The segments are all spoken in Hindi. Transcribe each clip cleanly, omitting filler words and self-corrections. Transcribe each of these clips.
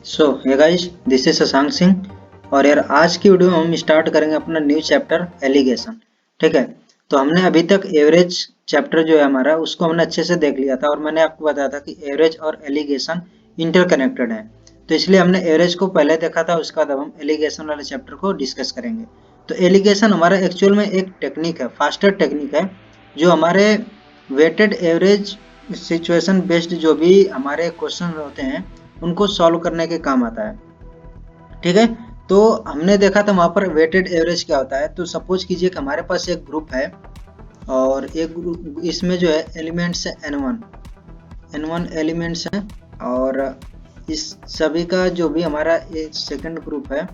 So hey guys, this is Shashank Singh. और यार आज की वीडियो में हम स्टार्ट करेंगे अपना न्यू चैप्टर एलिगेशन। ठीक है, तो हमने अभी तक एवरेज चैप्टर जो है हमारा उसको हमने अच्छे से देख लिया था और मैंने आपको बताया था कि एवरेज और एलिगेशन इंटरकनेक्टेड है। तो इसलिए हमने एवरेज को पहले देखा था, उसके बाद अब हम एलिगेशन वाले चैप्टर को डिस्कस करेंगे। तो एलिगेशन हमारा एक्चुअल में एक टेक्निक है, फास्टर टेक्निक है, जो हमारे वेटेड एवरेज सिचुएशन बेस्ड जो भी हमारे क्वेश्चन होते हैं उनको सॉल्व करने के काम आता है। ठीक है, तो हमने देखा था वहां पर वेटेड एवरेज क्या होता है। तो सपोज कीजिए कि हमारे पास एक ग्रुप है और एक ग्रुप इसमें जो है एलिमेंट्स है n1 एलिमेंट्स हैं, और इस सभी का जो भी हमारा एक सेकंड ग्रुप है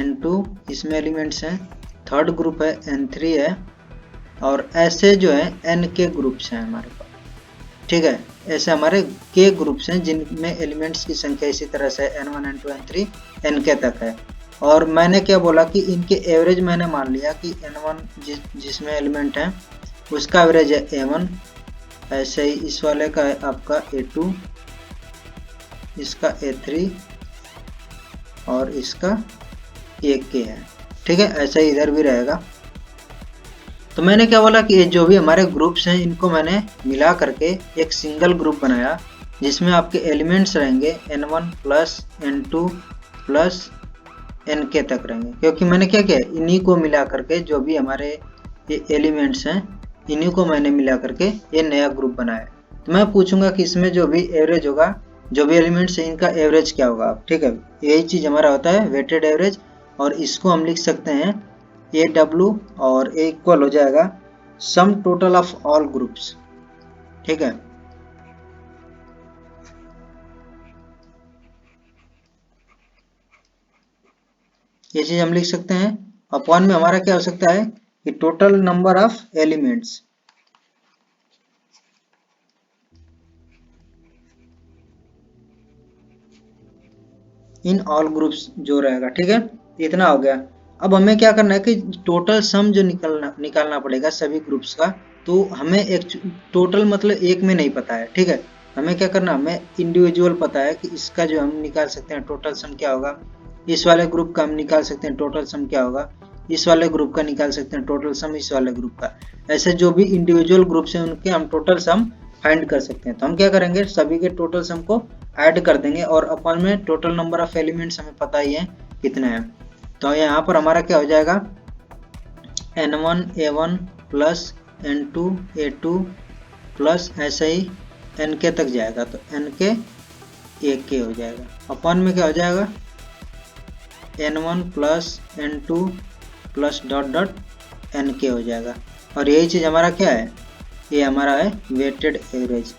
n2, इसमें एलिमेंट्स हैं, थर्ड ग्रुप है n3 है, और ऐसे जो है n के ग्रुप्स हैं हमारे पास। ठीक है, ऐसे हमारे के ग्रुप्स हैं जिनमें एलिमेंट्स की संख्या इसी तरह से n1 n2 n3 nk तक है। और मैंने क्या बोला कि इनके एवरेज मैंने मान लिया कि n1 जिसमें एलिमेंट है उसका एवरेज है a1, ऐसे ही इस वाले का है आपका a2, इसका a3 और इसका ak है। ठीक है, ऐसा ही इधर भी रहेगा। तो मैंने क्या बोला कि ये जो भी हमारे ग्रुप्स हैं इनको मैंने मिला करके एक सिंगल ग्रुप बनाया जिसमें आपके एलिमेंट्स रहेंगे n1 plus n2 plus nk तक रहेंगे, क्योंकि मैंने क्या किया, इन्हीं को मिला करके जो भी हमारे ये एलिमेंट्स हैं इन्हीं को मैंने मिला करके ये नया ग्रुप बनाया। तो मैं पूछूंगा कि इसमें जो भी एवरेज होगा, जो भी एलिमेंट्स है इनका एवरेज क्या होगा। ठीक है, यही चीज हमारा होता है वेटेड एवरेज, और इसको हम लिख सकते हैं ए डब्ल्यू, और ए इक्वल हो जाएगा sum total of all groups. ठीक है, ये चीज हम लिख सकते हैं। अपॉन में हमारा क्या हो सकता है कि total number of elements in all groups जो रहेगा। ठीक है, इतना हो गया। अब हमें क्या करना है कि टोटल सम जो निकालना पड़ेगा सभी ग्रुप्स का। तो हमें एक टोटल मतलब एक में नहीं पता है। ठीक है, हमें क्या करना, हमें इंडिविजुअल पता है कि इसका जो हम निकाल सकते हैं टोटल सम क्या होगा, इस वाले ग्रुप का हम निकाल सकते हैं टोटल सम क्या होगा, इस वाले ग्रुप का निकाल सकते हैं टोटल सम इस वाले ग्रुप का। ऐसे जो भी इंडिविजुअल ग्रुप्स हैं उनके हम टोटल सम फाइंड कर सकते हैं। तो हम क्या करेंगे, सभी के टोटल सम को ऐड कर देंगे, और अपन में टोटल नंबर ऑफ एलिमेंट्स हमें पता ही है कितने हैं। तो यहाँ पर हमारा क्या हो जाएगा, n1 a1 plus n2 a2 plus ऐसे ही nk तक जाएगा, तो nk ak हो जाएगा। अपन में क्या हो जाएगा, n1 plus n2 plus dot dot nk हो जाएगा। और यही चीज हमारा क्या है, ये हमारा है वेटेड एवरेज।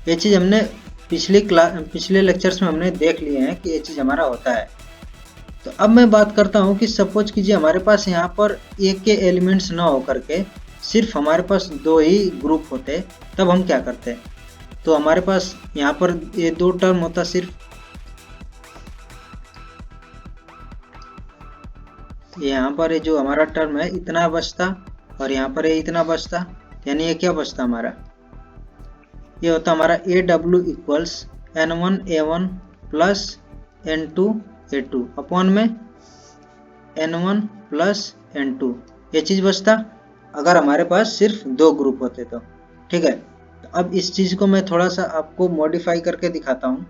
ये चीज हमने पिछले लेक्चर्स में हमने देख लिए हैं कि ये चीज हमारा होता है। तो अब मैं बात करता हूँ कि सपोज कीजिए हमारे पास यहाँ पर एक के एलिमेंट्स ना हो करके सिर्फ हमारे पास दो ही ग्रुप होते, तब हम क्या करते। तो हमारे पास यहाँ पर ये दो टर्म होता सिर्फ, यहाँ पर ये जो हमारा टर्म है इतना बचता, और यहाँ पर ये इतना बचता, यानी ये क्या बचता हमारा, ये होता हमारा A W equals n1 a1 plus n2 a2 upon में n1 प्लस n2। ये चीज बचता अगर हमारे पास सिर्फ दो ग्रुप होते तो। ठीक है, तो अब इस चीज को मैं थोड़ा सा आपको मॉडिफाई करके दिखाता हूँ।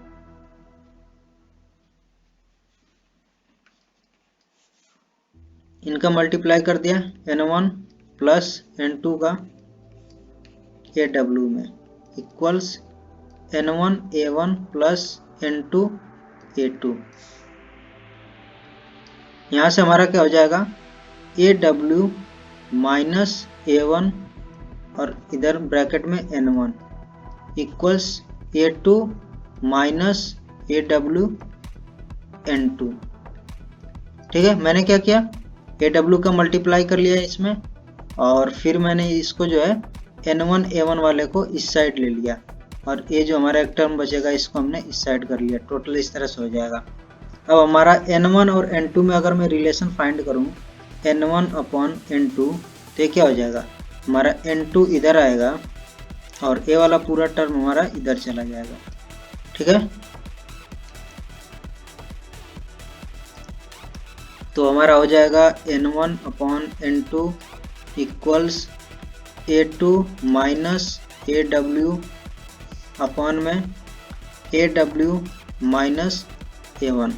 इनका मल्टीप्लाई कर दिया n1 प्लस n2 का ए डब्ल्यू में equals n1 a1 plus n2 a2। यहाँ से हमारा क्या हो जाएगा, ए डब्ल्यू माइनस a1 और इधर ब्रैकेट में n1 equals a2 minus A W n2। ठीक है, मैंने क्या किया, ए डब्ल्यू का मल्टीप्लाई कर लिया इसमें, और फिर मैंने इसको जो है n1 a1 वाले को इस साइड ले लिया, और ये जो हमारा एक टर्म बचेगा इसको हमने इस साइड कर लिया। टोटल इस तरह से हो जाएगा। अब हमारा n1 और n2 में अगर मैं रिलेशन फाइंड करूं n1 अपॉन n2, तो ये क्या हो जाएगा, हमारा n2 इधर आएगा और ए वाला पूरा टर्म हमारा इधर चला जाएगा। ठीक है। तो हमारा हो जाएगा N1 upon N2 equals A2 minus AW upon में AW माइनस A1।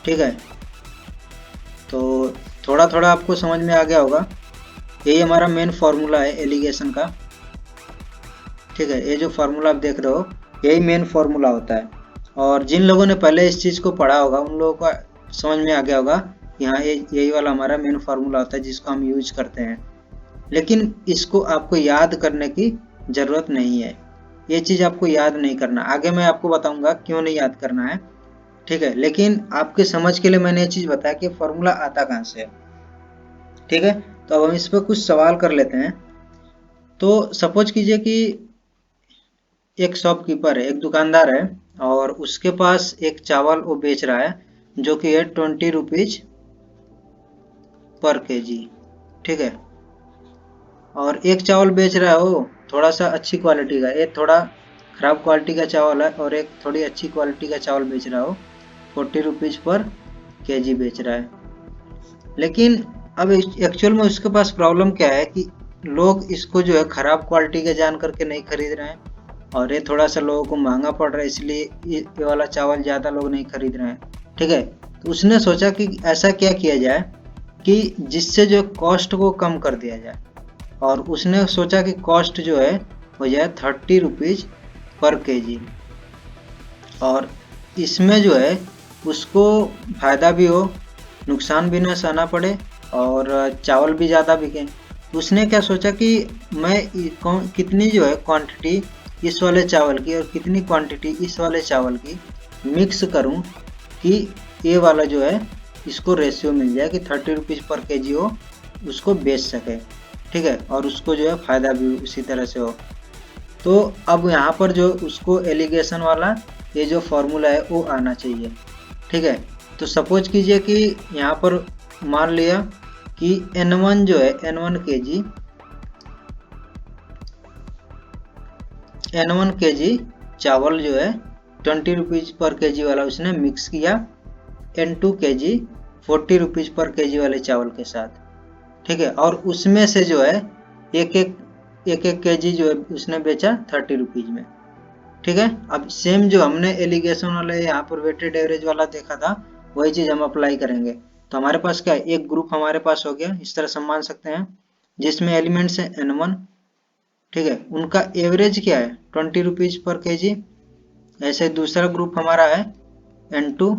ठीक है, तो थोड़ा थोड़ा आपको समझ में आ गया होगा। यही हमारा मेन फॉर्मूला है एलिगेशन का। ठीक है, ये जो फॉर्मूला आप देख रहे हो यही मेन फॉर्मूला होता है। और जिन लोगों ने पहले इस चीज़ को पढ़ा होगा उन लोगों को समझ में आ गया होगा कि हाँ यही वाला हमारा मेन फॉर्मूला होता है जिसको हम यूज करते हैं। लेकिन इसको आपको याद करने की ज़रूरत नहीं है, ये चीज़ आपको याद नहीं करना। आगे मैं आपको बताऊंगा क्यों नहीं याद करना है। ठीक है, लेकिन आपके समझ के लिए मैंने ये चीज़ बताया कि फॉर्मूला आता कहाँ से है। ठीक है, तो अब हम इस पर कुछ सवाल कर लेते हैं। तो सपोज कीजिए कि एक शॉपकीपर है, एक दुकानदार है, और उसके पास एक चावल वो बेच रहा है जो कि है 20 रुपीज पर केजी। ठीक है, और एक चावल बेच रहा है वो थोड़ा सा अच्छी क्वालिटी का, एक थोड़ा खराब क्वालिटी का चावल है, और एक थोड़ी अच्छी क्वालिटी का चावल बेच रहा हो 40 रुपीज पर केजी बेच रहा है। लेकिन अब एक्चुअल में उसके पास प्रॉब्लम क्या है कि लोग इसको जो है खराब क्वालिटी का जान करके नहीं खरीद रहे हैं, और ये थोड़ा सा लोगों को महंगा पड़ रहा है, इसलिए ये वाला चावल ज़्यादा लोग नहीं खरीद रहे हैं। ठीक है, तो उसने सोचा कि ऐसा क्या किया जाए कि जिससे जो कॉस्ट को कम कर दिया जाए, और उसने सोचा कि कॉस्ट जो है हो जाए 30 रुपीज पर केजी, और इसमें जो है उसको फ़ायदा भी हो, नुकसान भी ना सहना पड़े, और चावल भी ज़्यादा बिके। उसने क्या सोचा कि मैं कितनी जो है क्वांटिटी इस वाले चावल की और कितनी क्वांटिटी इस वाले चावल की मिक्स करूं कि ये वाला जो है इसको रेशियो मिल जाए कि 30 रुपीज़ पर केजी हो, उसको बेच सके। ठीक है, और उसको जो है फ़ायदा भी उसी तरह से हो। तो अब यहाँ पर जो उसको एलिगेशन वाला ये जो फॉर्मूला है वो आना चाहिए। ठीक है, तो सपोज कीजिए कि यहाँ पर मान लिया कि N1 जो है N1 केजी चावल जो है 20 रुपीज़ पर केजी वाला उसने मिक्स किया N2 केजी 40 रुपीज़ पर केजी वाले चावल के साथ। ठीक है, और उसमें से जो है एक एक केजी जो है उसने बेचा 30 रुपीज़ में। ठीक है, अब सेम जो हमने एलिगेशन वाला यहाँ पर वेटेड एवरेज वाला देखा था वही चीज़ हम अप्लाई करेंगे। तो हमारे पास क्या है, एक ग्रुप हमारे पास हो गया, इस तरह से मान सकते हैं, जिसमें एलिमेंट्स है N1। ठीक है, उनका एवरेज क्या है 20 रुपीज़ पर केजी। ऐसे दूसरा ग्रुप हमारा है N2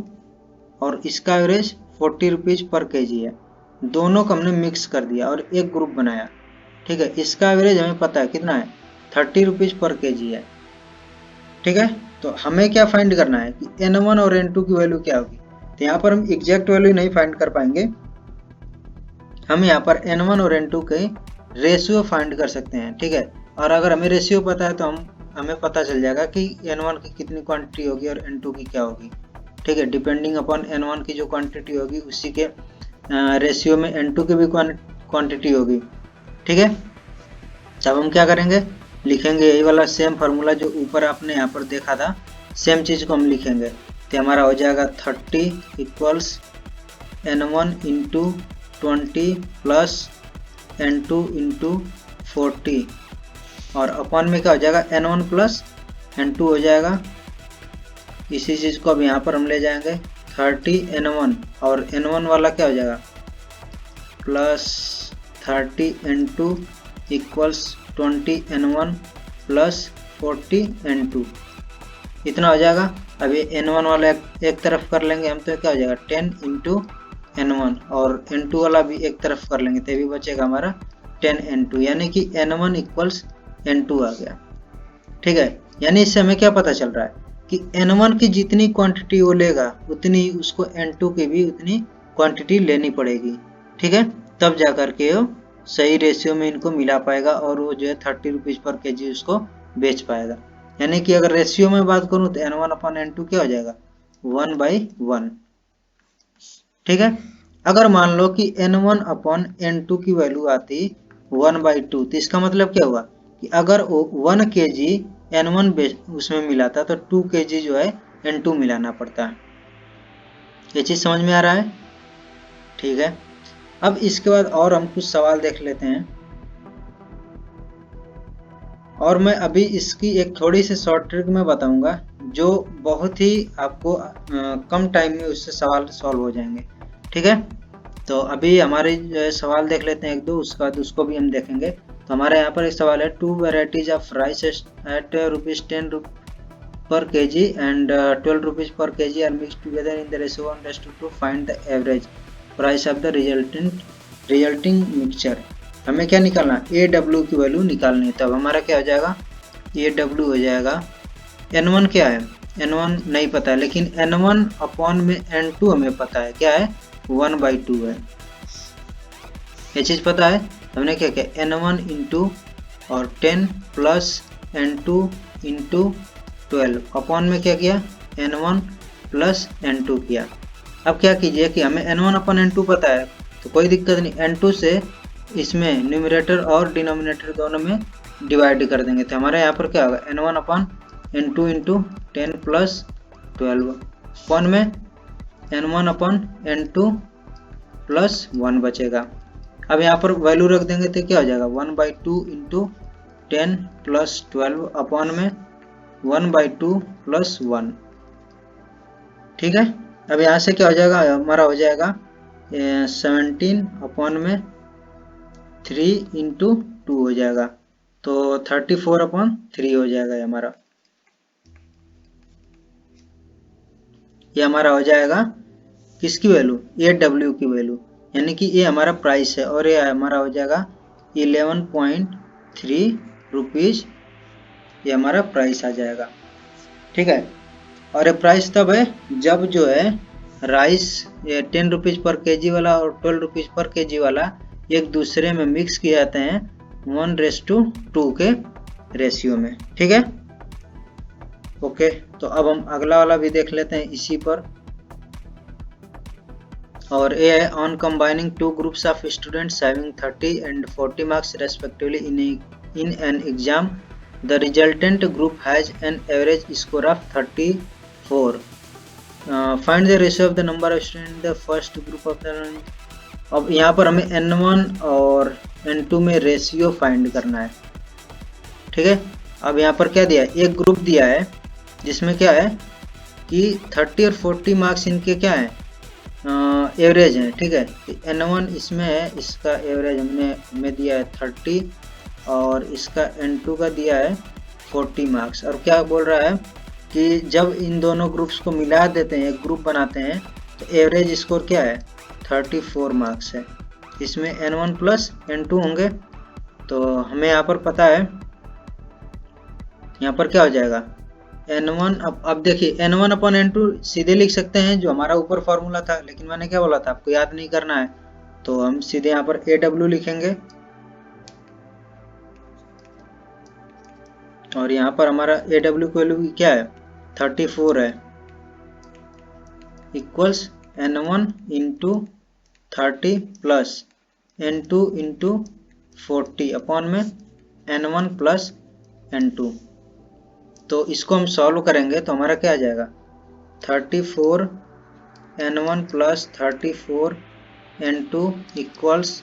और इसका एवरेज 40 रुपीज़ पर केजी है। दोनों को हमने मिक्स कर दिया और एक ग्रुप बनाया। ठीक है, इसका एवरेज हमें पता है कितना है 30 रुपीज़ पर केजी है। ठीक है, तो हमें क्या फाइंड करना है कि N1 और N2 की वैल्यू क्या होगी। तो यहाँ पर हम एग्जैक्ट वैल्यू नहीं फाइंड कर पाएंगे, हम यहाँ पर N1 और N2 के रेशियो फाइंड कर सकते हैं। ठीक है, और अगर हमें रेशियो पता है तो हमें पता चल जाएगा कि N1 की कितनी क्वांटिटी होगी और N2 की क्या होगी। ठीक है, डिपेंडिंग अपॉन N1 की जो क्वांटिटी होगी उसी के रेशियो में N2 की भी क्वांटिटी होगी। ठीक है, जब हम क्या करेंगे, लिखेंगे यही वाला सेम फार्मूला जो ऊपर आपने यहाँ पर देखा था, सेम चीज़ को हम लिखेंगे। तो हमारा हो जाएगा 30 equals N1 into 20 plus N2 into 40, और अपॉन में क्या हो जाएगा N1 प्लस N2 हो जाएगा। इसी चीज़ को अब यहाँ पर हम ले जाएंगे 30 N1, और N1 वाला क्या हो जाएगा plus 30 N2 equals 20 N1 plus 40 N2, इतना हो जाएगा। अभी N1 वाला एक तरफ कर लेंगे हम, तो क्या हो जाएगा 10 इंटू N1, और N2 वाला भी एक तरफ कर लेंगे तो भी बचेगा हमारा 10 N2, यानी कि N1 इक्वल्स N2 आ गया। ठीक है, यानी इससे हमें क्या पता चल रहा है कि N1 की जितनी क्वांटिटी वो लेगा उतनी उसको N2 की भी उतनी क्वांटिटी लेनी पड़ेगी। ठीक है, तब जा करके वो सही रेशियो में इनको मिला पाएगा और वो जो है 30 रुपीज़ पर केजी उसको बेच पाएगा। यानी कि अगर रेशियो में बात करूं तो N1 अपॉन N2 क्या हो जाएगा 1/1। ठीक है, अगर मान लो कि N1 अपॉन N2 की वैल्यू आती 1/2, तो इसका मतलब क्या हुआ कि अगर वो 1 केजी N1 उसमें मिला था, तो 2 kg जो है N2 मिलाना पड़ता है। ये चीज़ समझ में आ रहा है? ठीक है। अब इसके बाद और हम कुछ सवाल देख लेते हैं, और मैं अभी इसकी एक थोड़ी सी शॉर्ट ट्रिक में बताऊंगा जो बहुत ही आपको कम टाइम में उससे सवाल सॉल्व हो जाएंगे। ठीक है, तो अभी हमारे सवाल देख लेते हैं एक दो, उसके बाद उसको भी हम देखेंगे। तो हमारे यहाँ पर एक सवाल है, 2 varieties of rice at ₹10 per kg and 12 rupees per kg are mixed together in the ratio 1:2. Find the average price of the resulting mixture। हमें क्या निकालना, AW की वैल्यू निकालनी है। तब हमारा क्या हो जाएगा, AW हो जाएगा। N1 क्या है, N1 नहीं पता है, लेकिन N1 अपॉन में N2 हमें पता है, क्या है, 1/2 है। ये चीज़ पता है। हमने क्या किया, N1 इंटू और 10 प्लस N2 इंटू 12 अपॉन में क्या किया, N1 प्लस N2 किया। अब क्या कीजिए कि हमें N1 अपॉन N2 पता है, तो कोई दिक्कत नहीं, N2 से इसमें न्यूमरेटर और डिनोमिनेटर दोनों में डिवाइड कर देंगे। तो हमारे यहाँ पर क्या होगा, N1 upon N2 into 10 plus 12 upon में N1 अपॉन N2 प्लस 1 बचेगा। अब यहाँ पर वैल्यू रख देंगे तो क्या हो जाएगा, 1/2 इंटू 10 प्लस 12 अपॉन में 1/2 प्लस 1। ठीक है, अब यहाँ से क्या हो जाएगा, हमारा हो जाएगा 17 अपॉन में 3 इंटू 2 हो जाएगा, तो 34/3 हो जाएगा हमारा। ये हमारा हो जाएगा किसकी वैल्यू, AW की वैल्यू, यानी कि ये हमारा प्राइस है, और ये हमारा हो जाएगा 11.3 रुपीज़, ये हमारा प्राइस आ जाएगा। ठीक है, और ये प्राइस तब है जब जो है राइस 10 रुपीज़ पर केजी वाला और 12 रुपीज़ पर केजी वाला एक दूसरे में मिक्स किए जाते हैं 1:2 के रेशियो में। ठीक है, ओके। तो अब हम अगला वाला भी देख लेते हैं इसी पर, और ये है, on combining 2 groups of students having 30 and 40 marks respectively in an exam, the resultant group has an average score of 34। Find the ratio of the number of student in the first group of the. अब यहाँ पर हमें N1 और N2 में रेशियो फाइंड करना है। ठीक है, अब यहाँ पर क्या दिया है, एक ग्रुप दिया है जिसमें क्या है कि 30 और 40 मार्क्स इनके क्या है, एवरेज है। ठीक है, N1 इसमें है, इसका एवरेज हमें दिया है 30 और इसका N2 का दिया है 40 मार्क्स। और क्या बोल रहा है कि जब इन दोनों ग्रुप्स को मिला देते हैं, एक ग्रुप बनाते हैं, तो एवरेज स्कोर क्या है, 34 मार्क्स है। इसमें N1 प्लस N2 होंगे, तो हमें यहाँ पर पता है, यहाँ पर क्या हो जाएगा, N1। अब देखिए N1 अपॉन N2 सीधे लिख सकते हैं, जो हमारा ऊपर फॉर्मूला था, लेकिन मैंने क्या बोला था, आपको याद नहीं करना है, तो हम सीधे यहाँ पर AW लिखेंगे, और यहाँ पर हमारा AW की वैल्यू क्या है, 34 है, equals N1 into 30 plus N2 into 40 upon में N1 प्लस N2। तो इसको हम सॉल्व करेंगे तो हमारा क्या आ जाएगा, 34 N1 plus 34 N2 equals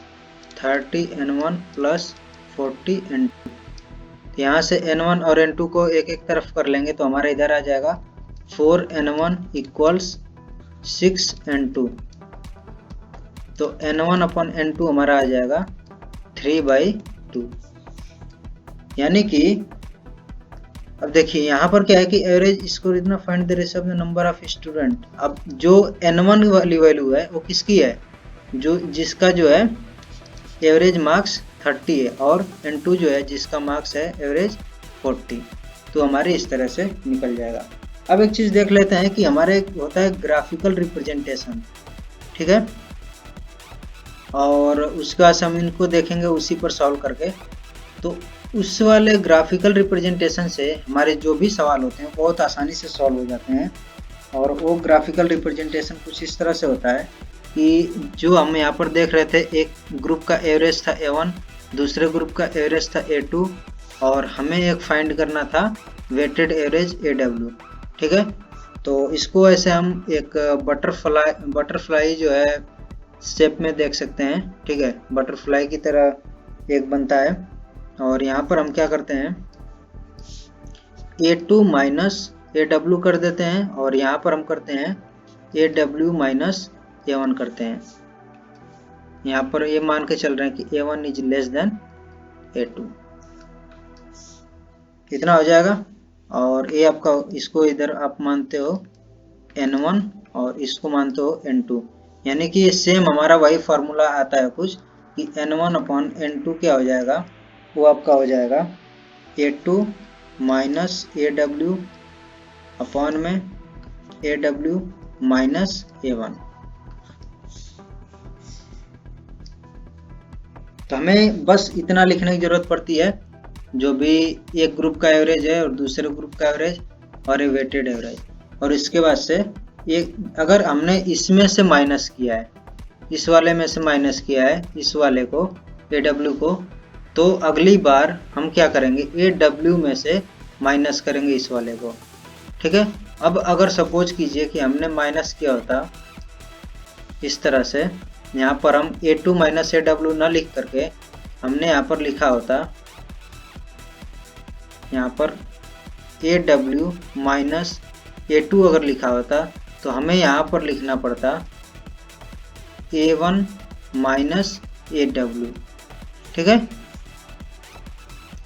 30 N1 plus 40 N2। यहाँ से N1 और N2 को एक एक तरफ कर लेंगे तो हमारा इधर आ जाएगा 4 N1 इक्वल्स 6 N2। तो N1 अपॉन N2 हमारा आ जाएगा 3/2। यानी कि अब देखिए यहाँ पर क्या है कि एवरेज स्कोर इतना, find the ratio of the number of student. अब जो N1 वाली वैल्यू है वो किसकी है, जो जिसका जो है एवरेज मार्क्स 30 है, और N2 जो है जिसका मार्क्स है एवरेज 40। तो हमारे इस तरह से निकल जाएगा। अब एक चीज़ देख लेते हैं कि हमारे होता है ग्राफिकल रिप्रेजेंटेशन। ठीक है, और उसका हम इनको देखेंगे उसी पर सॉल्व करके। तो उस वाले ग्राफिकल रिप्रेजेंटेशन से हमारे जो भी सवाल होते हैं बहुत आसानी से सॉल्व हो जाते हैं। और वो ग्राफिकल रिप्रेजेंटेशन कुछ इस तरह से होता है कि जो हम यहाँ पर देख रहे थे, एक ग्रुप का एवरेज था A1, दूसरे ग्रुप का एवरेज था A2, और हमें एक फाइंड करना था वेटेड एवरेज AW। ठीक है, तो इसको ऐसे हम एक बटरफ्लाई जो है शेप में देख सकते हैं। ठीक है, बटरफ्लाई की तरह एक बनता है। और यहाँ पर हम क्या करते हैं, A2 माइनस AW कर देते हैं और यहाँ पर हम करते हैं AW माइनस A1 करते हैं। यहाँ पर ये मान के चल रहे हैं कि A1 is less than A2, इतना हो जाएगा। और ये आपका, इसको इधर आप मानते हो N1 और इसको मानते हो N2, यानी कि ये सेम हमारा वही फार्मूला आता है कुछ कि N1 अपॉन N2 क्या हो जाएगा, वो आपका हो जाएगा A2 माइनस AW अपॉन में AW माइनस A1। तो हमें बस इतना लिखने की जरूरत पड़ती है, जो भी एक ग्रुप का एवरेज है और दूसरे ग्रुप का एवरेज और ये वेटेड एवरेज। और इसके बाद से ये अगर हमने इसमें से माइनस किया है, इस वाले में से माइनस किया है इस वाले को AW को, तो अगली बार हम क्या करेंगे, AW में से माइनस करेंगे इस वाले को। ठीक है, अब अगर सपोज कीजिए कि हमने माइनस किया होता इस तरह से, यहाँ पर हम A2 माइनस AW न लिख करके हमने यहाँ पर लिखा होता, यहाँ पर AW माइनस A2 अगर लिखा होता तो हमें यहाँ पर लिखना पड़ता A1 माइनस AW। ठीक है,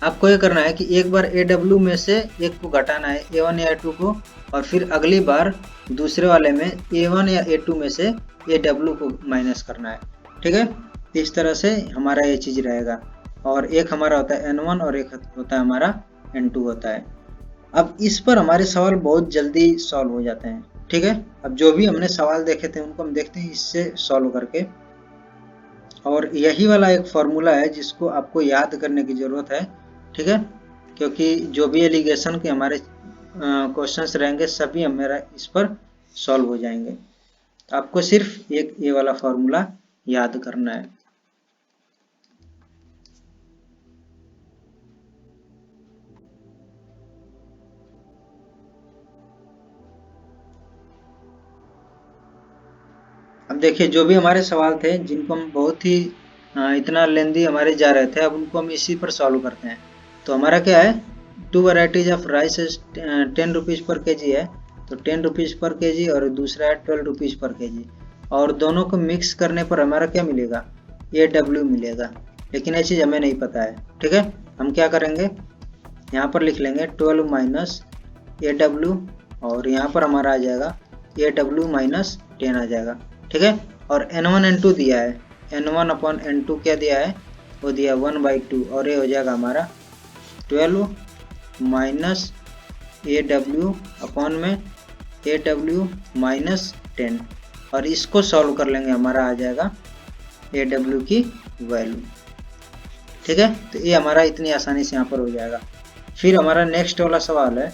आपको ये करना है कि एक बार AW में से एक को घटाना है, A1 या A2 को, और फिर अगली बार दूसरे वाले में A1 या A2 में से AW को माइनस करना है। ठीक है, इस तरह से हमारा ये चीज़ रहेगा। और एक हमारा होता है N1 और एक होता है हमारा N2 होता है। अब इस पर हमारे सवाल बहुत जल्दी सॉल्व हो जाते हैं। ठीक है, अब जो भी हमने सवाल देखे थे उनको हम देखते हैं इससे सॉल्व करके। और यही वाला एक फॉर्मूला है जिसको आपको याद करने की ज़रूरत है। ठीक है, क्योंकि जो भी एलिगेशन के हमारे क्वेश्चंस रहेंगे सभी हमारा इस पर सॉल्व हो जाएंगे। तो आपको सिर्फ एक ये वाला फॉर्मूला याद करना है। अब देखिए, जो भी हमारे सवाल थे जिनको हम बहुत ही इतना लेंदी हमारे जा रहे थे, अब उनको हम इसी पर सॉल्व करते हैं। तो हमारा क्या है, 2 वैरायटीज ऑफ राइस 10 रुपीज़ पर केजी है, तो 10 रुपीज़ पर केजी, और दूसरा है 12 रुपीज़ पर केजी। और दोनों को मिक्स करने पर हमारा क्या मिलेगा, AW मिलेगा। लेकिन ये चीज़ हमें नहीं पता है। ठीक है, हम क्या करेंगे, यहाँ पर लिख लेंगे 12 माइनस AW, और यहाँ पर हमारा आ जाएगा AW माइनस 10 आ जाएगा। ठीक है, और N1 N2 दिया है, N1 अपॉन N2 क्या दिया है, वो दिया 1/2, और ये हो जाएगा हमारा 12 माइनस AW अपॉन में AW माइनस 10, और इसको सॉल्व कर लेंगे, हमारा आ जाएगा AW की वैल्यू। ठीक है, तो ये हमारा इतनी आसानी से यहाँ पर हो जाएगा। फिर हमारा नेक्स्ट वाला सवाल है,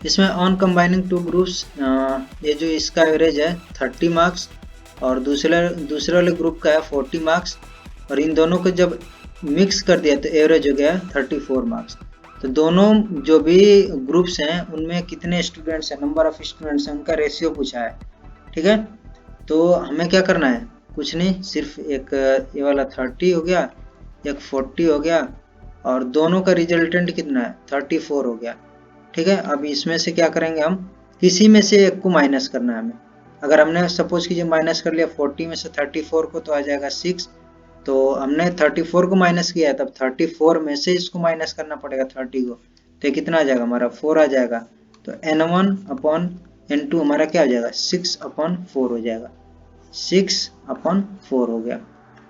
इसमें ऑन कंबाइनिंग टू ग्रुप्स, ये जो इसका एवरेज है 30 मार्क्स और दूसरे वाले ग्रुप का है 40 मार्क्स, और इन दोनों को जब मिक्स कर दिया तो एवरेज हो गया 34 मार्क्स। तो दोनों जो भी ग्रुप्स हैं उनमें कितने स्टूडेंट्स हैं, नंबर ऑफ स्टूडेंट्स हैं, उनका रेशियो पूछा है। ठीक है, तो हमें क्या करना है, कुछ नहीं, सिर्फ एक ये वाला 30 हो गया, एक 40 हो गया, और दोनों का रिजल्टेंट कितना है 34 हो गया। ठीक है, अब इसमें से क्या करेंगे, हम किसी में से एक को माइनस करना है हमें। अगर हमने सपोज कीजिए माइनस कर लिया 40 में से 34 को, तो आ जाएगा 6। तो हमने 34 को माइनस किया है, तब 34 में से इसको माइनस करना पड़ेगा 30 को, तो कितना आ जाएगा हमारा 4 आ जाएगा। तो N1 अपॉन N2 हमारा क्या हो जाएगा 6 अपॉन 4 हो जाएगा, 6 अपॉन 4 हो गया,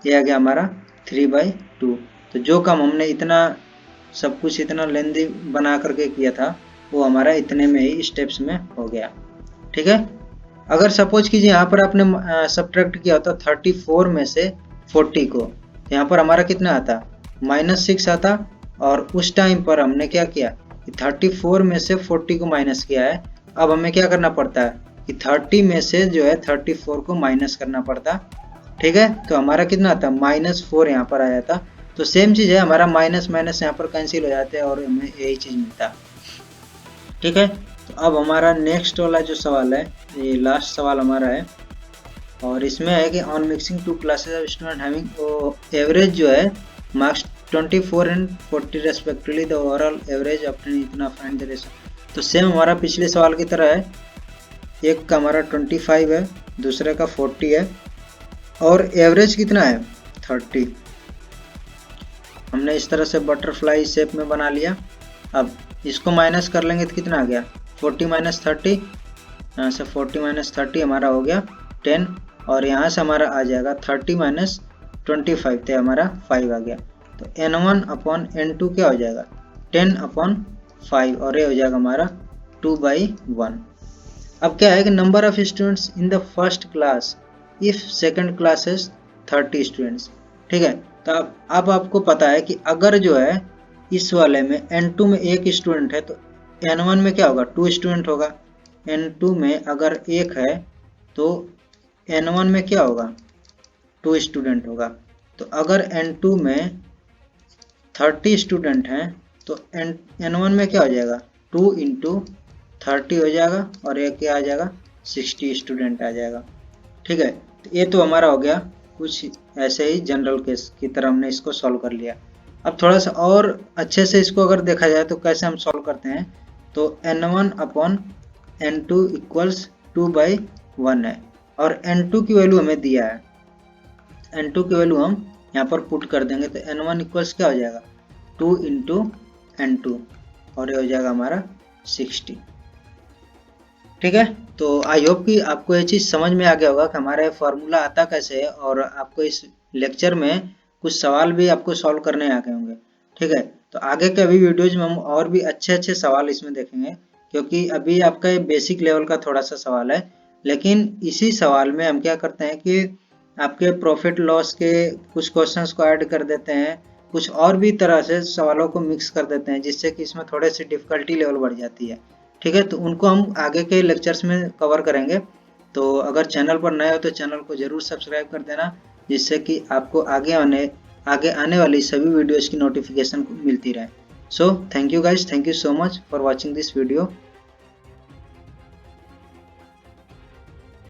ये आ गया हमारा 3/2। तो जो काम हमने इतना सब कुछ इतना लेंदी बना करके किया था वो हमारा इतने में ही स्टेप्स में हो गया। ठीक है, अगर सपोज कीजिए यहाँ पर आपने सब्ट्रैक्ट किया होता 34 में से 40 को, तो यहाँ पर हमारा कितना आता -6 आता, और उस टाइम पर हमने क्या किया कि 34 में से 40 को माइनस किया है। अब हमें क्या करना पड़ता है कि 30 में से जो है 34 को माइनस करना पड़ता। ठीक है, तो हमारा कितना आता -4 यहाँ पर आया था, तो सेम चीज़ है, हमारा माइनस माइनस यहाँ पर कैंसिल हो जाते हैं और हमें यही चीज़ मिलता है। ठीक है, तो अब हमारा नेक्स्ट वाला जो सवाल है, ये लास्ट सवाल हमारा है, और इसमें है कि on mixing two classes of student having average जो है marks 24 and 40 respectively, the overall average obtain इतना फाइंड द रेशियो। तो सेम हमारा पिछले सवाल की तरह है, एक का हमारा 25 है, दूसरे का 40 है, और एवरेज कितना है 30। हमने इस तरह से बटरफ्लाई शेप में बना लिया। अब इसको माइनस कर लेंगे तो कितना आ गया 40 माइनस 30, यहाँ से 40 माइनस 30 हमारा हो गया 10, और यहाँ से हमारा आ जाएगा 30 माइनस 25 तो हमारा 5 आ गया। तो n1 अपॉन n2 क्या हो जाएगा 10 अपॉन 5, और ये हो जाएगा हमारा 2/1। अब क्या है कि number of students in the first class if second class is 30 students. ठीक है, तो अब आपको पता है कि अगर जो है इस वाले में n2 में एक स्टूडेंट है तो n1 में क्या होगा 2 स्टूडेंट होगा, n2 में अगर एक है तो n1 में क्या होगा 2 स्टूडेंट होगा। तो अगर n2 में 30 स्टूडेंट हैं तो n1 में क्या हो जाएगा 2 इंटू 30 हो जाएगा, और एक क्या आ जाएगा 60 स्टूडेंट आ जाएगा। ठीक है, तो ये तो हमारा हो गया कुछ ऐसे ही जनरल केस की तरह हमने इसको सॉल्व कर लिया। अब थोड़ा सा और अच्छे से इसको अगर देखा जाए तो कैसे हम सॉल्व करते हैं, तो n1 अपॉन n2 इक्वल्स 2/1 है, और n2 की वैल्यू हमें दिया है, n2 की वैल्यू हम यहाँ पर पुट कर देंगे, तो n1 इक्वल्स क्या हो जाएगा 2 इंटू n2, और ये हो जाएगा हमारा 60। ठीक है, तो आई होप कि आपको ये चीज़ समझ में आ गया होगा कि हमारा फॉर्मूला आता कैसे है, और आपको इस लेक्चर में कुछ सवाल भी आपको सॉल्व करने आ गए होंगे। ठीक है, तो आगे के अभी वीडियोज में हम और भी अच्छे अच्छे सवाल इसमें देखेंगे, क्योंकि अभी आपका ये बेसिक लेवल का थोड़ा सा सवाल है, लेकिन इसी सवाल में हम क्या करते हैं कि आपके प्रॉफिट लॉस के कुछ क्वेश्चंस को ऐड कर देते हैं, कुछ और भी तरह से सवालों को मिक्स कर देते हैं, जिससे कि इसमें थोड़े सी डिफिकल्टी लेवल बढ़ जाती है। ठीक है, तो उनको हम आगे के लेक्चर्स में कवर करेंगे। तो अगर चैनल पर नए हो तो चैनल को जरूर सब्सक्राइब कर देना, जिससे कि आपको आगे आने वाली सभी वीडियोस की नोटिफिकेशन मिलती रहे। So thank you guys, thank you so much for watching this video.